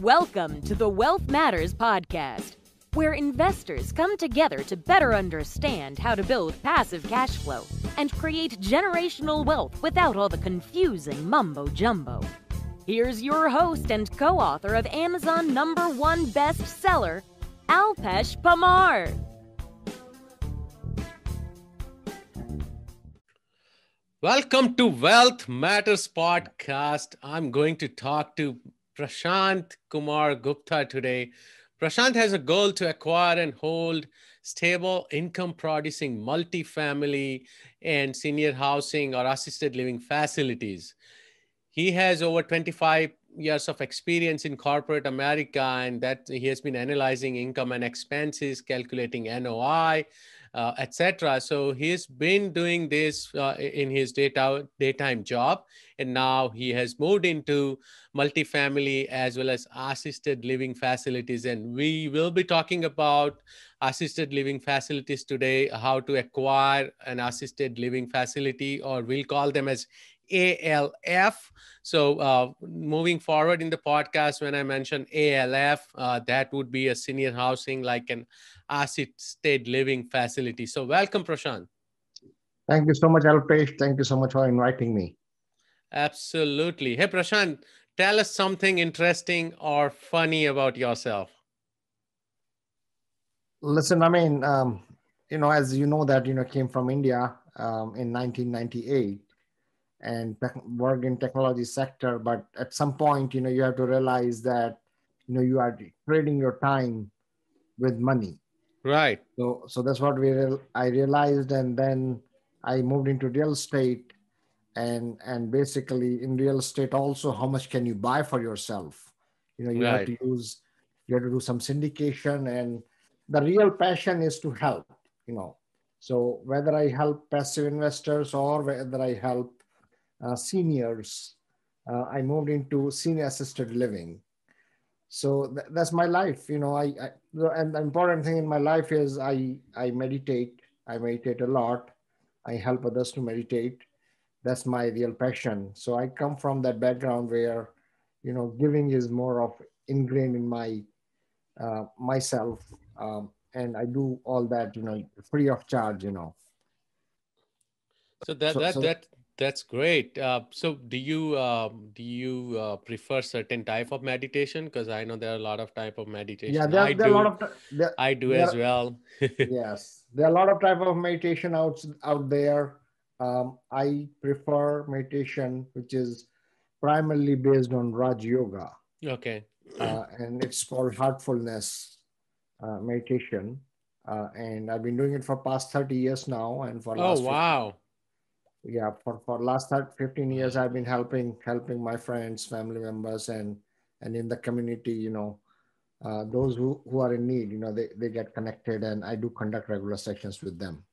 Welcome to the Wealth Matters podcast, where investors come together to better understand how to build passive cash flow and create generational wealth without all the confusing mumbo-jumbo. Here's your host and co-author of Amazon #1 bestseller, Alpesh Kumar. Welcome to Wealth Matters podcast. I'm going to talk to Prashant Kumar Gupta today. Prashant has a goal to acquire and hold stable income producing multifamily and senior housing or assisted living facilities. He has over 25 years of experience in corporate America, and that he has been analyzing income and expenses, calculating NOI, etc. So he's been doing this in his daytime job, and now he has moved into multifamily as well as assisted living facilities. And we will be talking about assisted living facilities today, how to acquire an assisted living facility, or we'll call them as ALF. So moving forward in the podcast, when I mention ALF, that would be a senior housing, like an assisted living facility. So welcome, Prashant. Thank you so much, Alpesh. Thank you so much for inviting me. Absolutely. Hey, Prashant, tell us something interesting or funny about yourself. Listen, as you know that, came from India in 1998 and work in technology sector. But at some point, you have to realize that, you are trading your time with money. Right. So that's what I realized. And then I moved into real estate. And basically in real estate also, how much can you buy for yourself? You Right. have to do some syndication, and the real passion is to help, So whether I help passive investors or whether I help seniors, I moved into senior assisted living. So that's my life, and the important thing in my life is I meditate. I meditate a lot. I help others to meditate. That's my real passion. So I come from that background where, giving is more of ingrained in my myself, and I do all that, free of charge. So So that's great. So do you prefer certain type of meditation? Because I know there are a lot of type of yeah, meditation. there are a lot of I do there as well. yes, there are a lot of type of meditation out there. I prefer meditation, which is primarily based on Raj Yoga. Okay. And it's called heartfulness meditation. And I've been doing it for past 30 years now. And for Oh, last 15, wow. yeah, for last 15 years, I've been helping my friends, family members, and in the community, those who are in need, they get connected, and I do conduct regular sessions with them.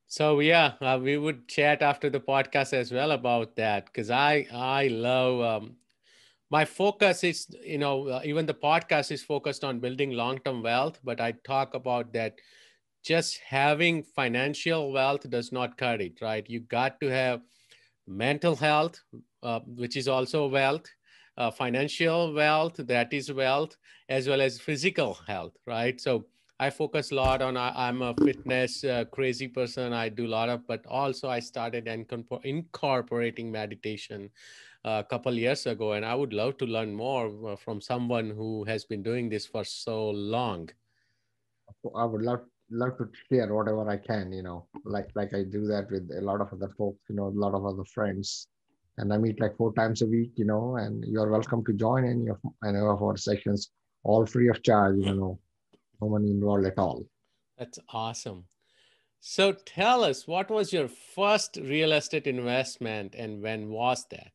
So yeah, we would chat after the podcast as well about that, because I love my focus is, even the podcast is focused on building long-term wealth, but I talk about that just having financial wealth does not cut it, right? You got to have mental health, which is also wealth, financial wealth, that is wealth, as well as physical health, right? So I focus a lot on, I'm a fitness crazy person. I do a lot of, but also I started incorporating meditation a couple years ago, and I would love to learn more from someone who has been doing this for so long. I would love to share whatever I can, like I do that with a lot of other folks, a lot of other friends, and I meet like 4 times a week, and you're welcome to join any of our sessions, all free of charge, no money involved at all. That's awesome. So tell us, what was your first real estate investment and when was that?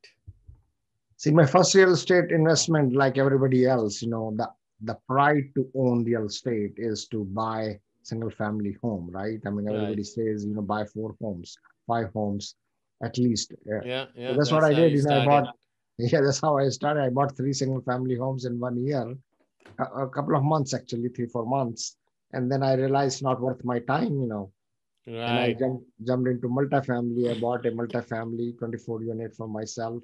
See, my first real estate investment, like everybody else, the pride to own real estate is to buy single family home, right? I mean, everybody Right. says, buy 4 homes, 5 homes, at least. Yeah, So yeah, that's what that's I how did. you I started. bought, yeah, that's how I started. I bought 3 single family homes in 1 year, a couple of months, actually, 3, 4 months. And then I realized not worth my time, and I Right. jumped into multifamily. I bought a multifamily 24 unit for myself.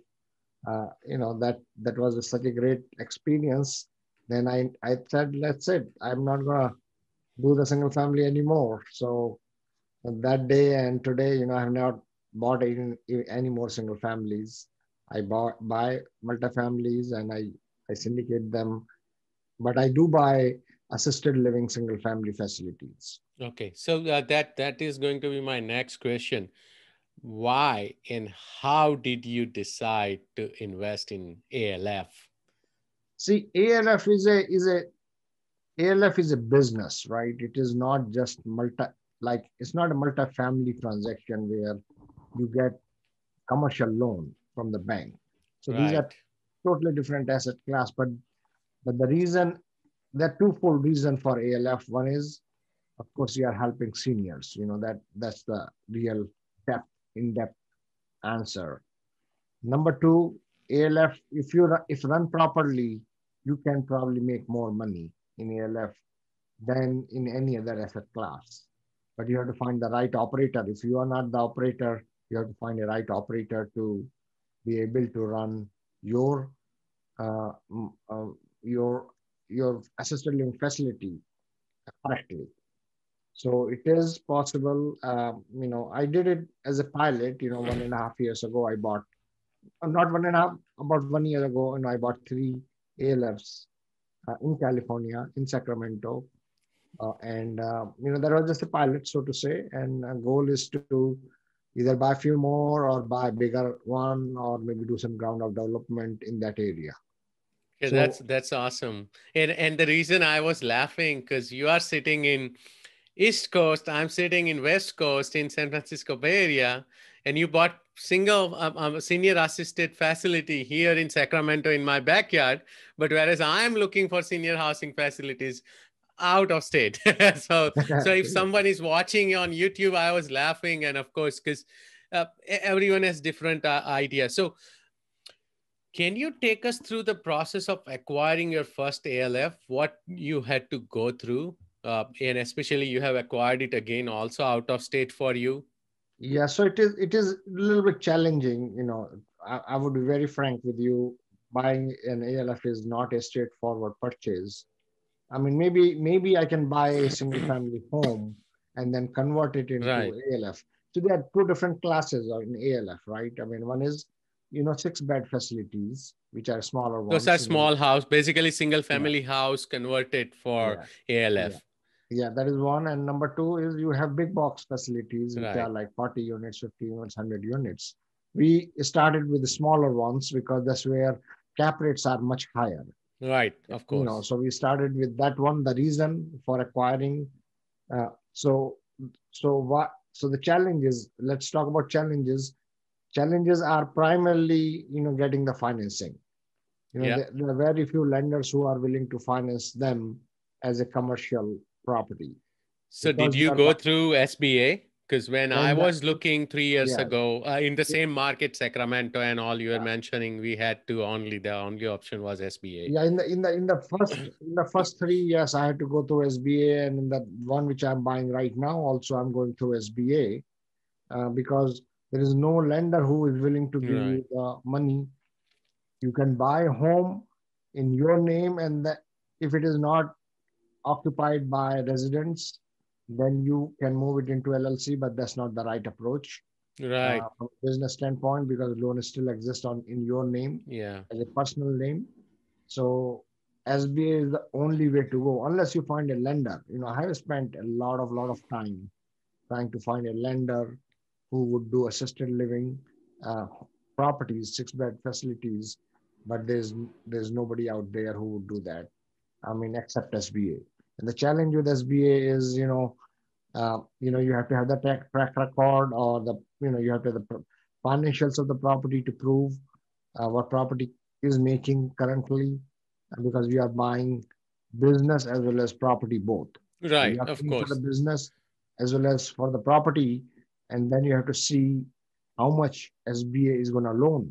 That was such a great experience. Then I said, that's it. I'm not gonna do the single family anymore. So that day and today, I have not bought any more single families. I buy multifamilies and I syndicate them, but I do buy assisted living single family facilities. Okay, so that is going to be my next question. Why and how did you decide to invest in ALF? See, ALF is a business, right? It is not just it's not a multi-family transaction where you get commercial loan from the bank. So these are Right. totally different asset class, but there are twofold reason for ALF. One is, of course, you are helping seniors. That's the real in-depth answer. Number two, ALF, if run properly, you can probably make more money in ALF than in any other asset class. But you have to find the right operator. If you are not the operator, you have to find a right operator to be able to run your uh, your assisted living facility correctly. So it is possible. I did it as a pilot. 1.5 years ago. I bought not 1.5, about 1 year ago, and I bought three ALFs in California, in Sacramento. And that was just a pilot, so to say. And goal is to either buy a few more or buy a bigger one, or maybe do some ground up development in that area. Okay, So that's awesome. And the reason I was laughing because you are sitting in East Coast, I'm sitting in West Coast in San Francisco Bay Area, and you bought single senior assisted facility here in Sacramento in my backyard. But whereas I'm looking for senior housing facilities out of state. So if someone is watching on YouTube, I was laughing, and of course, because everyone has different ideas. So can you take us through the process of acquiring your first ALF? What you had to go through, and especially you have acquired it again also out of state for you. yeah, so it is a little bit challenging. I would be very frank with you. Buying an ALF is not a straightforward purchase. I mean, maybe I can buy a single family home and then convert it into Right. ALF. So there are two different classes in ALF, right? I mean, one is 6-bed facilities, which are smaller Those ones. are small house, basically single Yeah, family house converted for yeah, yeah, ALF. yeah. That is one. And number two is you have big box facilities, which are Right. like 40 units, 50 units, 100 units. We started with the smaller ones because that's where cap rates are much higher. Right. Of course. So we started with that one. The reason for acquiring so what? So the challenges. Let's talk about challenges. Challenges are primarily, getting the financing. Yeah. There are very few lenders who are willing to finance them as a commercial property So did because you you are go through SBA? Because when I and was looking 3 years yeah, ago in the same market, Sacramento and all you were mentioning, we had to only the only option was SBA. yeah. In the first 3 years, I had to go through SBA, and in the one which I'm buying right now, also I'm going through SBA because there is no lender who is willing to give Right. you the money. You can buy a home in your name, and that if it is not occupied by residents, then you can move it into LLC, but that's not the right approach Right. from a business standpoint because loan still exists in your name Yeah. as a personal name. So SBA is the only way to go unless you find a lender. I have spent a lot of time trying to find a lender who would do assisted living uh, properties, 6-bed facilities, but there's nobody out there who would do that. I mean, except SBA. And the challenge with SBA is, you have to have the track record or you have to have the financials of the property to prove what property is making currently, because we are buying business as well as property both. So you Right. are Of paying for the course. business as well as for the property, and then you have to see how much SBA is going to loan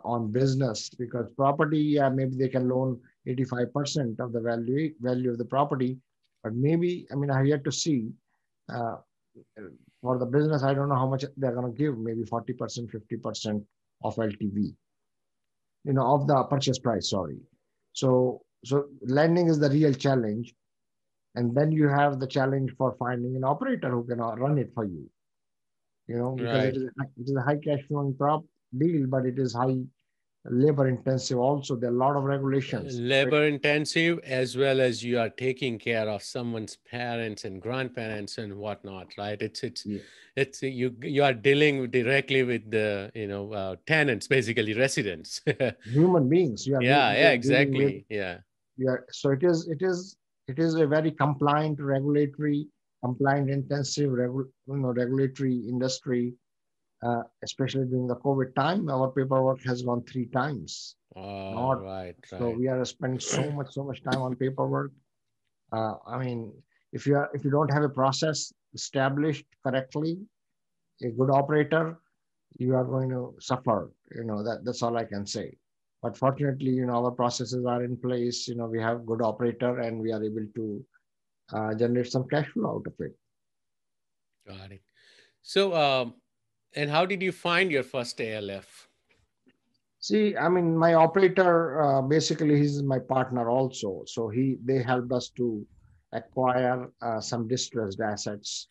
on business, because property, yeah, maybe they can loan 85% of the value of the property, but maybe, I mean, I have yet to see uh, for the business. I don't know how much they're going to give, maybe 40%, 50% of LTV. of the purchase price, sorry. So lending is the real challenge. And then you have the challenge for finding an operator who can run it for you, because Right. it is a high cash flowing prop deal, but it is high labor intensive also. There are a lot of regulations. Labor intensive, as well as you are taking care of someone's parents and grandparents and whatnot, right? Yeah. You are dealing directly with the tenants, basically residents. Human beings Yeah, you're dealing with. exactly. Yeah. Yeah, so it is a very compliant, regulatory, compliant intensive regulatory industry. Especially during the COVID time, our paperwork has gone 3 times. Oh, Not right, so right. we are spending so much time on paperwork. I mean, if you don't have a process established correctly, a good operator, you are going to suffer. That's all I can say. But fortunately, our processes are in place. We have good operator, and we are able to generate some cash flow out of it. Got it. So, and how did you find your first ALF? See, I mean, my operator, basically, he's my partner also. So they helped us to acquire some distressed assets.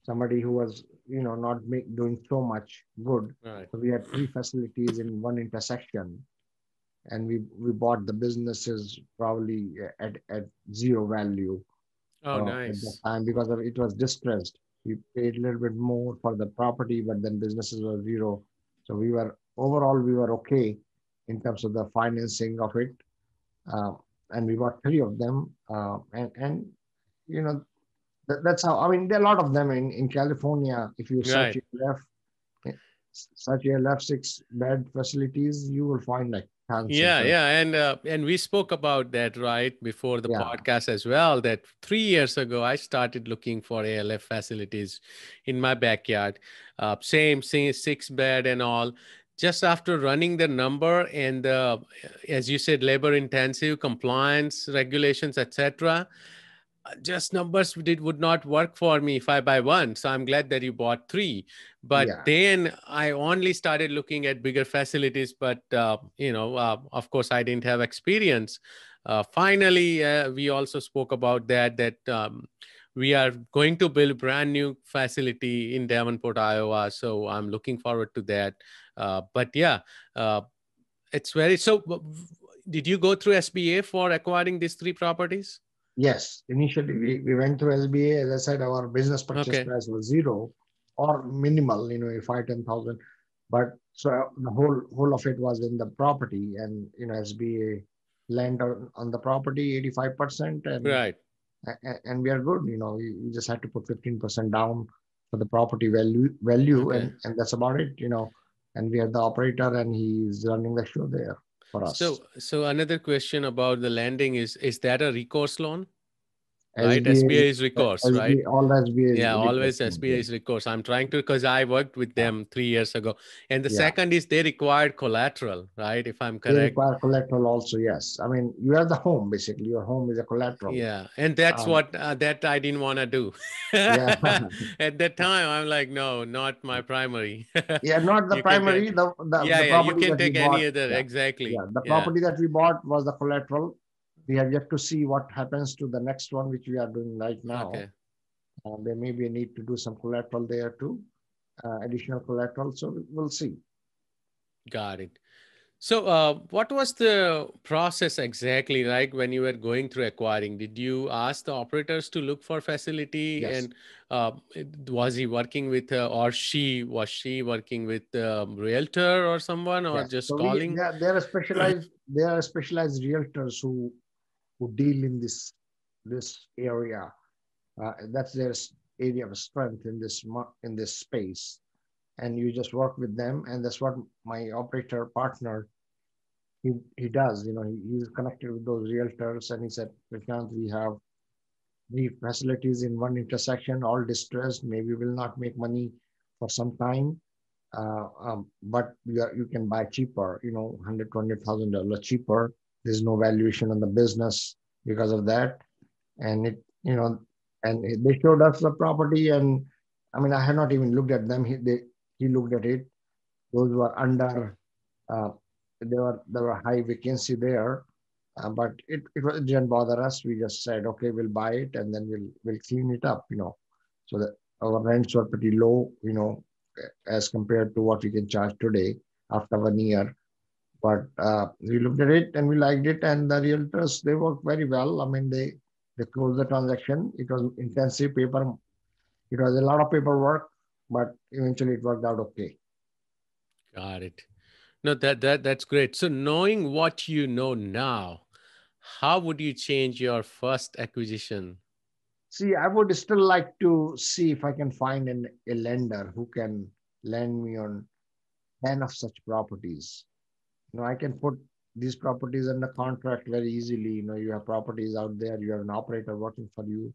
Somebody who was, not doing so much good. Right. So we had three facilities in one intersection, and we bought the businesses probably at zero value Oh, at that nice. time because it was distressed. We paid a little bit more for the property, but then businesses were zero. So we were okay in terms of the financing of it. Uh, and we bought three of them. And you know, that's how, I mean, there are a lot of them in California. If you search Right. ALF, search ALF 6-bed facilities, you will find like tons of Yeah, them. yeah, and we spoke about that right before the Yeah. podcast as well. That 3 years ago, I started looking for ALF facilities in my backyard. Same 6 bed and all. Just after running the number and as you said, labor intensive compliance regulations, etc. Just numbers would not work for me if I buy one. So I'm glad that you bought three. But Yeah. then I only started looking at bigger facilities. But of course, I didn't have experience. Finally, we also spoke about that we are going to build a brand new facility in Davenport, Iowa. So I'm looking forward to that. But yeah, uh, it's very so. Did you go through SBA for acquiring these three properties? Yes, initially we went to SBA. As I said, our business purchase Okay. price was zero or minimal, 5-10,000. But so the whole of it was in the property, and SBA lent on the property 85%, Right. and we are good. We just had to put 15% down for the property value, Okay. and that's about it. And we have the operator, and he's running the show there for us. So another question about the lending is that a recourse loan? Right? SBA, SBA is recourse, right? SBA, all SBA is Yeah, recourse always loans, SBA yeah. is recourse. I'm trying to because I worked with Yeah. them 3 years ago. And the Yeah. second is they required collateral, right? If I'm They correct. require collateral also, yes. I mean, you have the home, basically. Your home is a collateral. Yeah, and that's Um, what that I didn't want to do. yeah. At that time, I'm like, no, not my primary. Yeah, not the You can primary, take, the yeah, you property can that we take any bought. other. Yeah. Exactly. Yeah. The Yeah. property that we bought was the collateral. We have yet to see what happens to the next one, which we are doing right now. Okay. There may be a need to do some collateral there too, additional collateral. So we'll see. Got it. So, what was the process exactly like when you were going through acquiring? Did you ask the operators to look for facility, Yes. and was he working with, or she working with a realtor or someone, or Yes. just So calling? there are specialized realtors who deal in this area. That's their area of strength in this space, and you just work with them, and that's what my operator partner he does. He's connected with those realtors, and he said, Prashant, we have three facilities in one intersection, all distressed. Maybe will not make money for some time, but you can buy cheaper. $120,000 cheaper. There's no valuation on the business because of that, and they showed us the property, and I mean, I had not even looked at them. He looked at it. Those were under uh, there were high vacancy there, but it didn't bother us. We just said, okay, we'll buy it and then we'll clean it up, so that our rents were pretty low, as compared to what we can charge today after 1 year. But we looked at it and we liked it, and the realtors, they worked very well. I mean, they closed the transaction. It was intensive paper. It was a lot of paperwork, but eventually it worked out okay. Got it. No, that's great. So knowing what you know now, how would you change your first acquisition? See, I would still like to see if I can find a lender who can lend me on 10 of such properties. I can put these properties under contract very easily. You have properties out there, you have an operator working for you.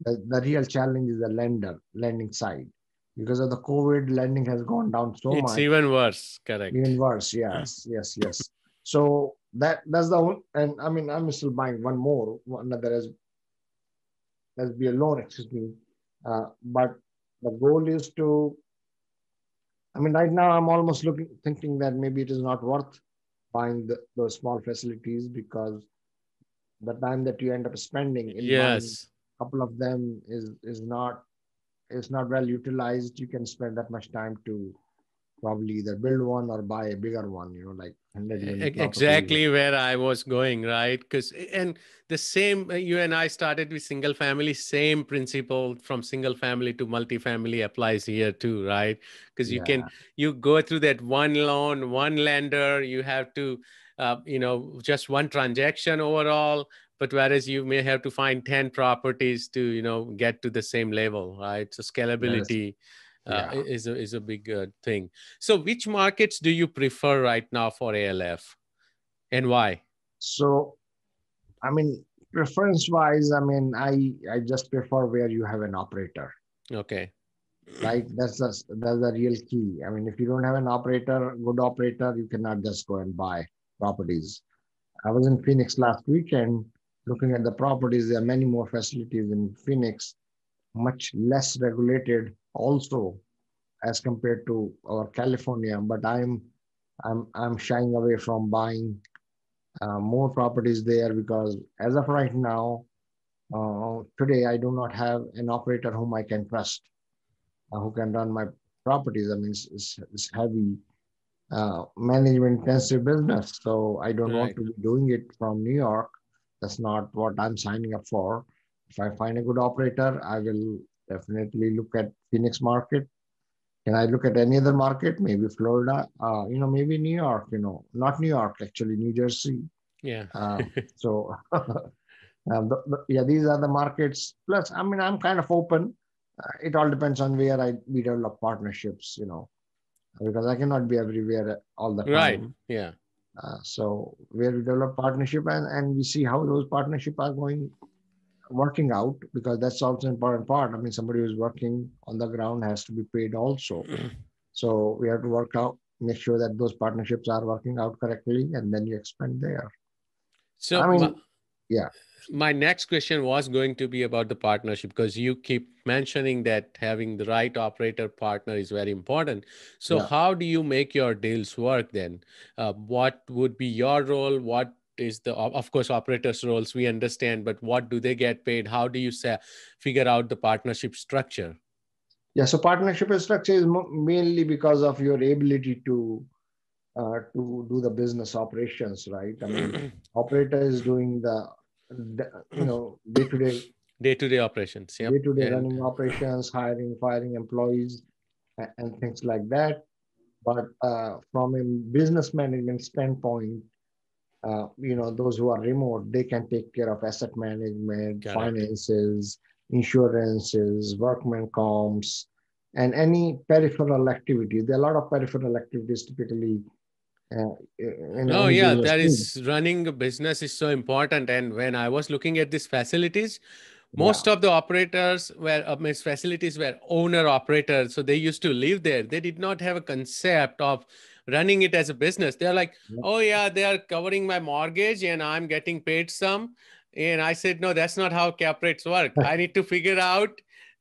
The real challenge is the lending side. Because of the COVID, lending has gone down so It's much. even worse, correct. Even worse, yes, yes, yes. So that's the one, and I mean, I'm still buying one more, another as be a loan, excuse me. But the goal is to, I mean, right now I'm almost thinking that maybe it is not worth buying those small facilities, because the time that you end up spending in buying Yes. a couple of them is not well utilized. You can spend that much time to probably either build one or buy a bigger one, like 100-unit property. Exactly where I was going, right? Because and the same you and I started with single family, same principle from single family to multifamily applies here too, right? Because Yeah, you go through that one loan, one lender, you have to just one transaction overall, but whereas you may have to find 10 properties to get to the same level, right? So that is, scalability yeah. is a big thing. So, which markets do you prefer right now for ALF, and why? So, I mean, preference wise, I mean, I just prefer where you have an operator, Okay. right? That's the real key. I mean, if you don't have an operator, good operator, you cannot just go and buy properties. I was in Phoenix last weekend looking at the properties. There are many more facilities in Phoenix, much less regulated also as compared to our California. But I'm shying away from buying more properties there, because as of right now, today I do not have an operator whom I can trust, who can run my properties. I mean, it's heavy management intensive business. So I don't want Right. to be doing it from New York. That's not what I'm signing up for. If I find a good operator, I will definitely look at Phoenix market. Can I look at any other market? Maybe Florida, maybe New York, not New York, actually, New Jersey. Yeah. So, yeah, these are the markets. Plus, I mean, I'm kind of open. It all depends on where we develop partnerships, because I cannot be everywhere all the Right. time. Yeah. So where we develop partnership, and we see how those partnership are working out, because that's also an important part. I mean, somebody who's working on the ground has to be paid also. So we have to work out, make sure that those partnerships are working out correctly, and then you expand there. So, I mean, yeah, my next question was going to be about the partnership, because you keep mentioning that having the right operator partner is very important. So yeah. how do you make your deals work then? What would be your role? What is of course, operators roles we understand, but what do they get paid? How do you figure out the partnership structure? Yeah, so partnership structure is mainly because of your ability to do the business operations, right? I mean, operator is doing day-to-day Day-to-day operations, yep. day-to-day And running operations, hiring, firing employees, and things like that. But from a business management standpoint, those who are remote, they can take care of asset management, correct. finances, insurances, workman comps, and any peripheral activity. There are a lot of peripheral activities typically in Oh, any yeah, business that need. is running a business is so important. And when I was looking at these facilities, Yeah, most of the operators were, means facilities were owner operators. So they used to live there. They did not have a concept of running it as a business. They're like, yeah, oh, yeah, they are covering my mortgage and I'm getting paid some. And I said, no, that's not how cap rates work. I need to figure out,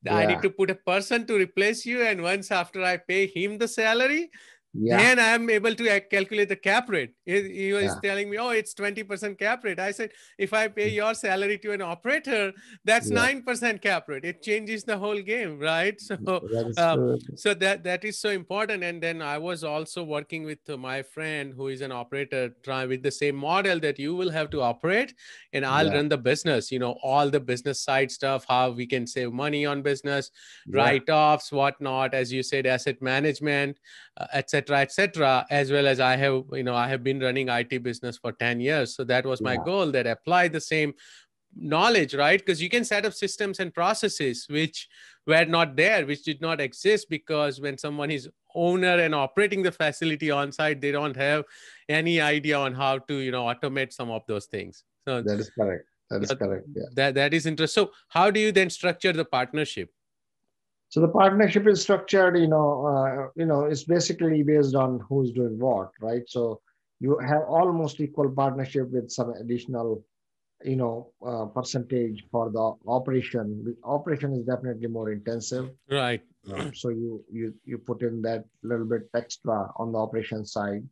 I need yeah, to put a person to replace you. And once after I pay him the salary, Yeah. then I'm able to calculate the cap rate. He was Yeah. telling me, oh, it's 20% cap rate. I said, if I pay your salary to an operator, that's Yeah. 9% cap rate. It changes the whole game, right? That is Uh, true. that is so important. And then I was also working with my friend who is an operator, trying with the same model that you will have to operate, and I'll Yeah. run the business. All the business side stuff, how we can save money on business, Yeah. write-offs, whatnot, as you said, asset management, etc., etc. As well as I have been running IT business for 10 years, so that was my Yeah. goal, that apply the same knowledge, right? Because you can set up systems and processes which were not there, which did not exist, because when someone is owner and operating the facility on site, they don't have any idea on how to automate some of those things. So That is correct. That is uh, correct. Yeah. that is interesting. So how do you then structure the partnership? So the partnership is structured, it's basically based on who's doing what, right? So you have almost equal partnership with some additional, percentage for the operation. The operation is definitely more intensive. Right. So you put in that little bit extra on the operation side,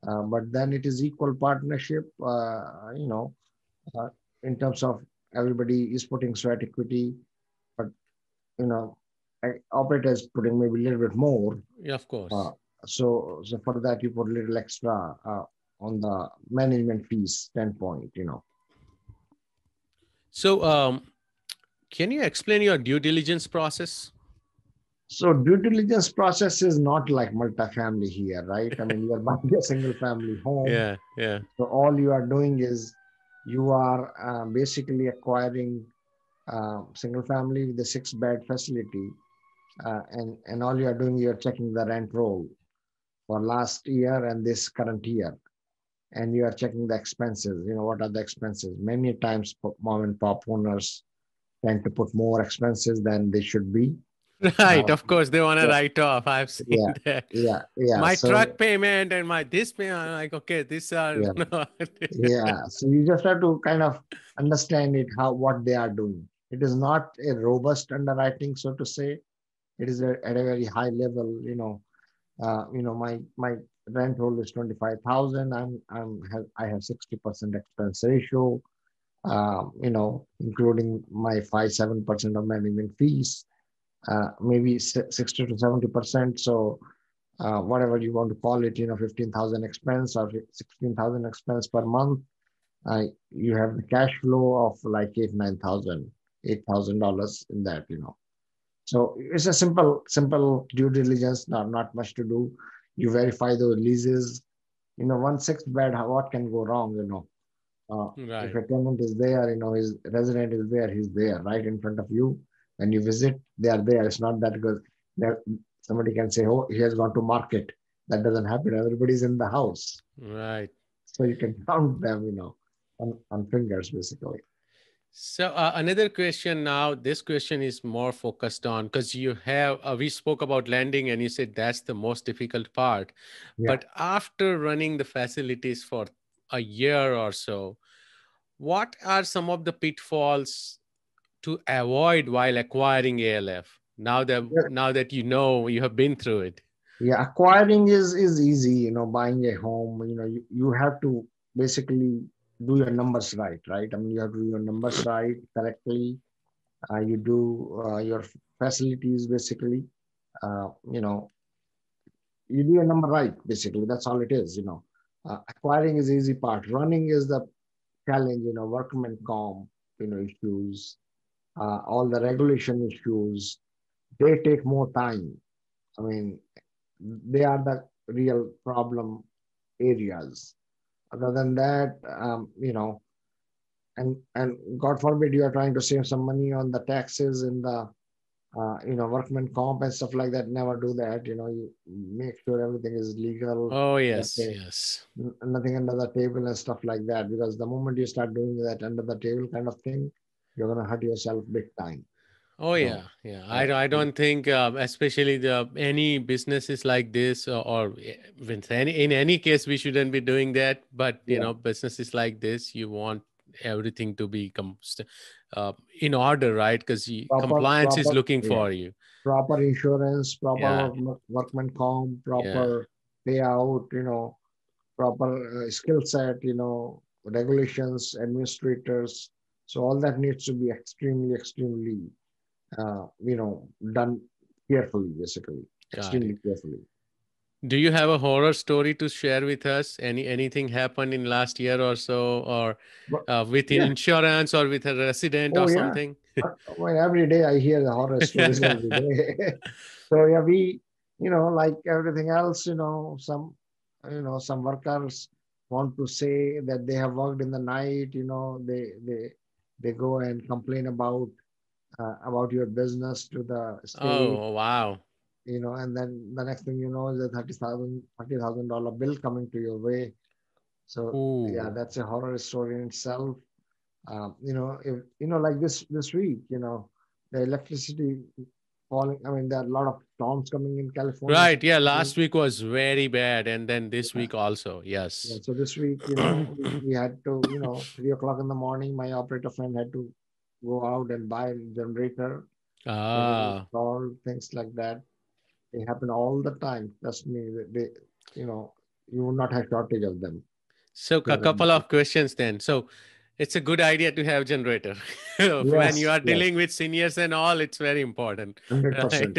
but then it is equal partnership, uh, in terms of everybody is putting sweat equity, but you know, operators putting maybe a little bit more. Yeah, of Uh, course. so for that you put a little extra on the management fees standpoint. So can you explain your due diligence process? So due diligence process is not like multifamily here, right? I mean, you are buying a single family home. Yeah, yeah. So all you are doing is you are basically acquiring single family with a 6-bed facility, and all you are doing, you're checking the rent roll for last year and this current year, and you are checking the expenses. What are the expenses? Many times, mom and pop owners tend to put more expenses than they should be. Right, Uh, of course, they want to yeah, write off. I've seen yeah, that. yeah, yeah. My truck So payment and my this payment. I'm like, okay, these are yeah, yeah. So you just have to kind of understand it, how what they are doing. It is not a robust underwriting, so to say. It is at a very high level. My rent roll is 25,000. I have 60% expense ratio. Including my 5-7% of management fees, maybe 60 to 70%. So whatever you want to call it, 15,000 expense or 16,000 expense per month. You have the cash flow of like $8,000 in that. So it's a simple due diligence, not much to do. You verify those leases. 1/6 bed, what can go wrong? If right. a tenant is there, his resident is there, he's there right in front of you. When you visit, they are there. It's not that because somebody can say, oh, he has gone to market. That doesn't happen. Everybody's in the house. Right. So you can count them, on fingers, basically. So another question now, this question is more focused on, because we spoke about lending and you said that's the most difficult part. Yeah. But after running the facilities for a year or so, what are some of the pitfalls to avoid while acquiring ALF? Now that you have been through it. Yeah, acquiring is easy, buying a home, you have to basically do your numbers right? I mean, you have to do your numbers right correctly. You do your facilities basically. Uh, you know, you do your number right, basically. That's all it is. Acquiring is the easy part. Running is the challenge, workman comp, issues, all the regulation issues. They take more time. I mean, they are the real problem areas. Other than that, and God forbid you are trying to save some money on the taxes and the workman comp and stuff like that. Never do that. You make sure everything is legal. Oh, That yes, yes. nothing under the table and stuff like that. Because the moment you start doing that under the table kind of thing, you're gonna hurt yourself big time. Oh So, yeah, yeah. uh, I don't think, especially the any businesses like this, or with in any case, we shouldn't be doing that. But yeah, businesses like this, you want everything to be in order, right? Because proper, compliance is proper, looking yeah, for you. proper insurance, proper Yeah, workman comp, yeah, proper. payout, proper skill set, regulations, administrators. So all that needs to be extremely, done carefully, basically, Got it. extremely carefully. Do you have a horror story to share with us? Anything happened in last year or so, or But with yeah, insurance or with a resident or oh yeah. something? Well, every day I hear the horror stories every day. So yeah, like everything else, some workers want to say that they have worked in the night. They go and complain about your business to the state. Oh, wow. And then the next thing you know is a $30,000 bill coming to your way. So yeah, Ooh. that's a horror story in itself. If like this week, the electricity falling. I mean, there are a lot of storms coming in California. Right. Yeah. Last week was very bad. And then this Yeah, week also. yeah. Yes. So this week, we had to, 3 o'clock in the morning, my operator friend had to go out and buy a generator, Ah. install things like that. They happen all the time. Trust me, you know, you will not have shortage of them. So a couple of questions then. So it's a good idea to have generator. When you Yes, are yes, dealing with seniors and all, it's very important, 100%. right?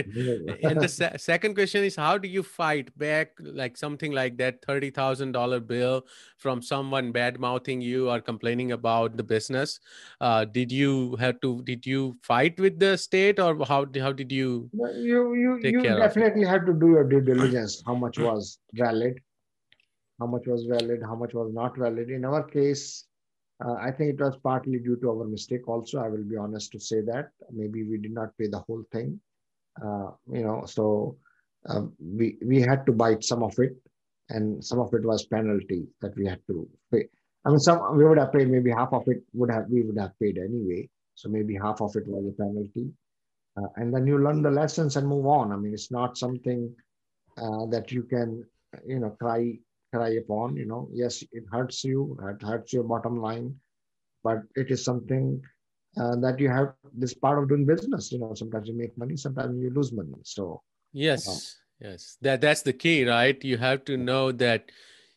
And the second question is, how do you fight back like something like that $30,000 bill from someone bad mouthing you or complaining about the business? Did you fight with the state, or how did you No, you take care of it? definitely have to do your due diligence. How much was valid? How much was valid? How much was not valid? In our case, I think it was partly due to our mistake. Also, I will be honest to say that maybe we did not pay the whole thing. So we had to bite some of it, and some of it was penalty that we had to pay. I mean, some we would have paid. Maybe half of it we would have paid anyway. So maybe half of it was a penalty, and then you learn the lessons and move on. I mean, it's not something that you can, cry upon. Yes, it hurts you, it hurts your bottom line, but it is something that you have. This part of doing business. Sometimes you make money, sometimes you lose money. So uh, Yes, yes. That's the key, right? You have to know that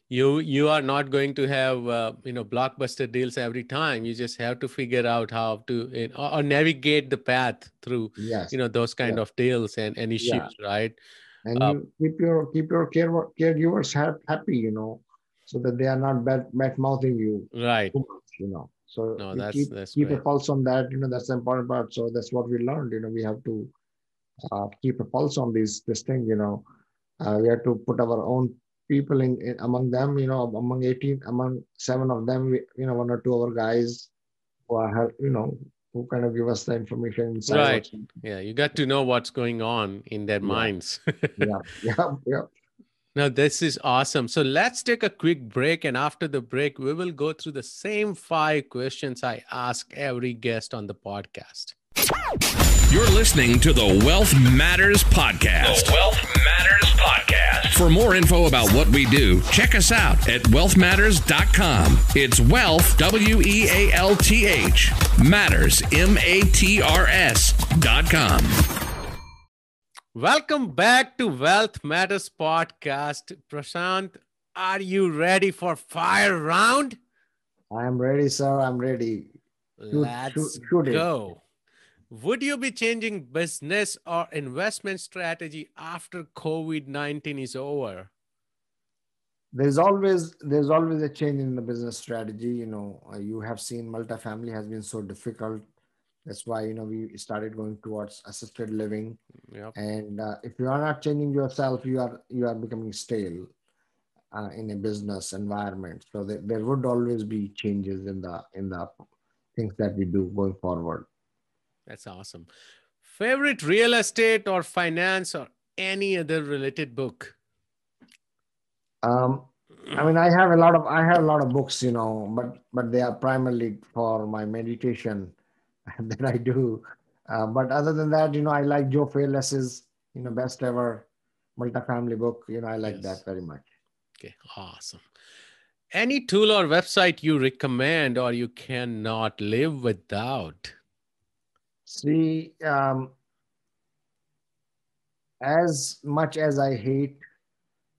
you are not going to have blockbuster deals every time. You just have to figure out how to or navigate the path through yes, those kind yeah, of deals and yeah, issues, right? and Uh, you keep your caregivers happy, so that they are not bad mouthing you right. too much. So No, you that's keep a great. pulse on that. That's the important part. So that's what we learned. We have to keep a pulse on this thing. We have to put our own people in among them. Among 18, among seven of them, one or two of our guys who are, who kind of give us the information inside Right. what's. Yeah, you got to know what's going on in their Yeah, minds. yeah, yeah, yeah. Now, this is awesome. So let's take a quick break. And after the break, we will go through the same 5 questions I ask every guest on the podcast. You're listening to the Wealth Matters Podcast. The Wealth Matters Podcast. For more info about what we do, check us out at wealthmatters.com. It's wealth, WEALTH, matters, MATRS.com. Welcome back to Wealth Matters Podcast. Prashant, are you ready for fire round? I am ready, sir. I'm ready. Let's Shoot it. go. Would you be changing business or investment strategy after COVID-19 is over? There's always a change in the business strategy. You have seen multifamily has been so difficult. That's why we started going towards assisted living. Yep. And if you are not changing yourself, you are becoming stale in a business environment. So there would always be changes in the things that we do going forward. That's awesome. Favorite real estate or finance or any other related book? Um, I mean, I have a lot of books, but they are primarily for my meditation that I do. But other than that, I like Joe Fairless's, best ever multifamily book. I like that Yes. very much. Okay, awesome. Any tool or website you recommend or you cannot live without? See, as much as I hate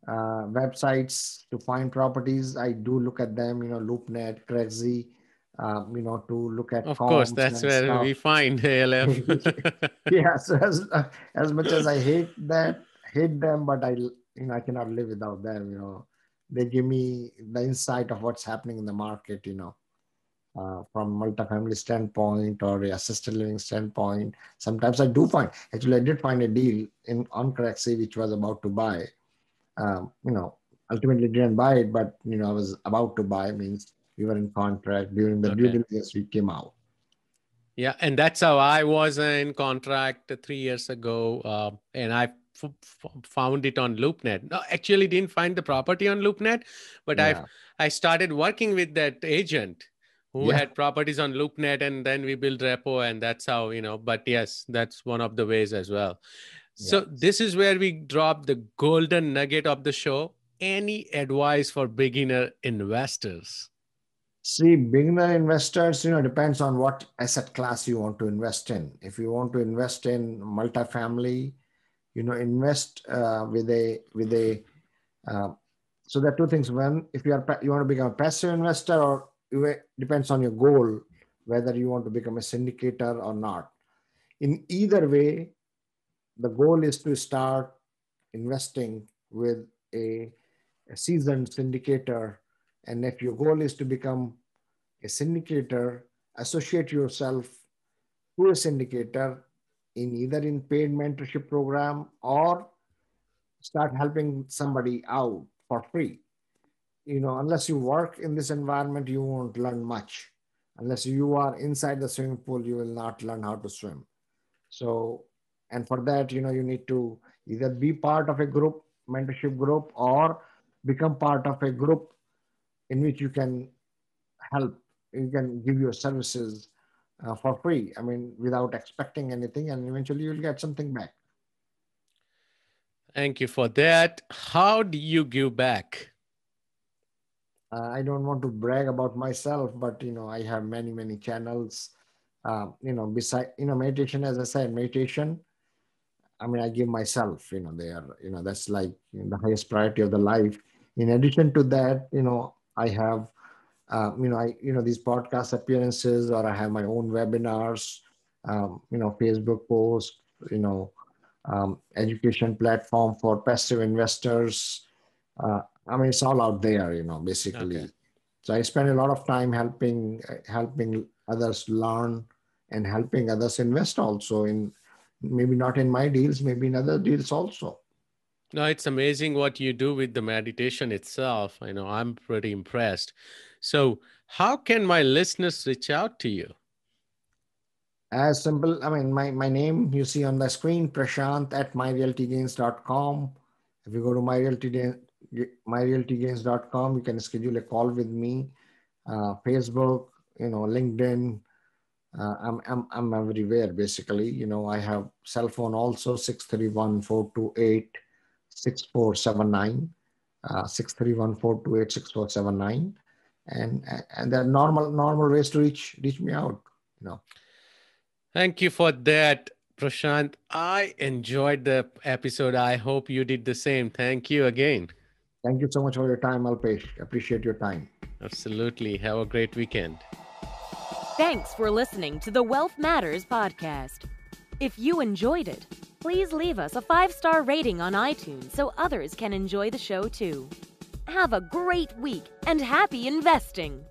websites to find properties. I do look at them, LoopNet, Craigslist, to look at Of course, comps that's and where stuff. we find ALF. Yeah, so as much as I hate them, but I cannot live without them. They give me the insight of what's happening in the market. From multifamily standpoint or a assisted living standpoint. Sometimes I do find. Actually, I did find a deal on Craigslist which was about to buy. Um, you know, Ultimately didn't buy it, but I was about to buy. Means we were in contract during the due Okay. diligence. We came out. Yeah, and that's how I was in contract 3 years ago, and I found it on LoopNet. No, actually, didn't find the property on LoopNet, but Yeah, I started working with that agent who yeah, had properties on LoopNet, and then we built repo, and that's how. But yes, that's one of the ways as well. yeah. So this is where we drop the golden nugget of the show. Any advice for beginner investors? See, beginner investors, depends on what asset class you want to invest in. If you want to invest in multifamily, invest with a. Uh, so there are two things. One, if you want to become a passive investor, or depends on your goal whether you want to become a syndicator or not. In either way, the goal is to start investing with a seasoned syndicator. And if your goal is to become a syndicator, associate yourself to a syndicator in either in paid mentorship program or start helping somebody out for free. Unless you work in this environment, you won't learn much. Unless you are inside the swimming pool, you will not learn how to swim. So, and for that, you need to either be part of a group, mentorship group, or become part of a group in which you can help, you can give your services for free. I mean, without expecting anything, and eventually you'll get something back. Thank you for that. How do you give back? I don't want to brag about myself, but I have many channels. Beside meditation, as I said, meditation. I mean, I give myself. That's like the highest priority of the life. In addition to that, I have these podcast appearances, or I have my own webinars, Facebook posts, education platform for passive investors. I mean, it's all out there, basically. Okay. So I spend a lot of time helping others learn and helping others invest also in, maybe not in my deals, maybe in other deals also. No, it's amazing what you do with the meditation itself. I'm pretty impressed. So how can my listeners reach out to you? As simple, I mean, my name you see on the screen, Prashant at myrealtygains.com. If you go to myrealtygains.com, you can schedule a call with me. Facebook, LinkedIn. I'm everywhere basically. I have cell phone also, 631-428-6479. 631-428-6479. And there are normal ways to reach me out. Thank you for that, Prashant. I enjoyed the episode. I hope you did the same. Thank you again. Thank you so much for your time, Alpesh. Appreciate your time. Absolutely. Have a great weekend. Thanks for listening to the Wealth Matters podcast. If you enjoyed it, please leave us a 5-star rating on iTunes so others can enjoy the show too. Have a great week and happy investing!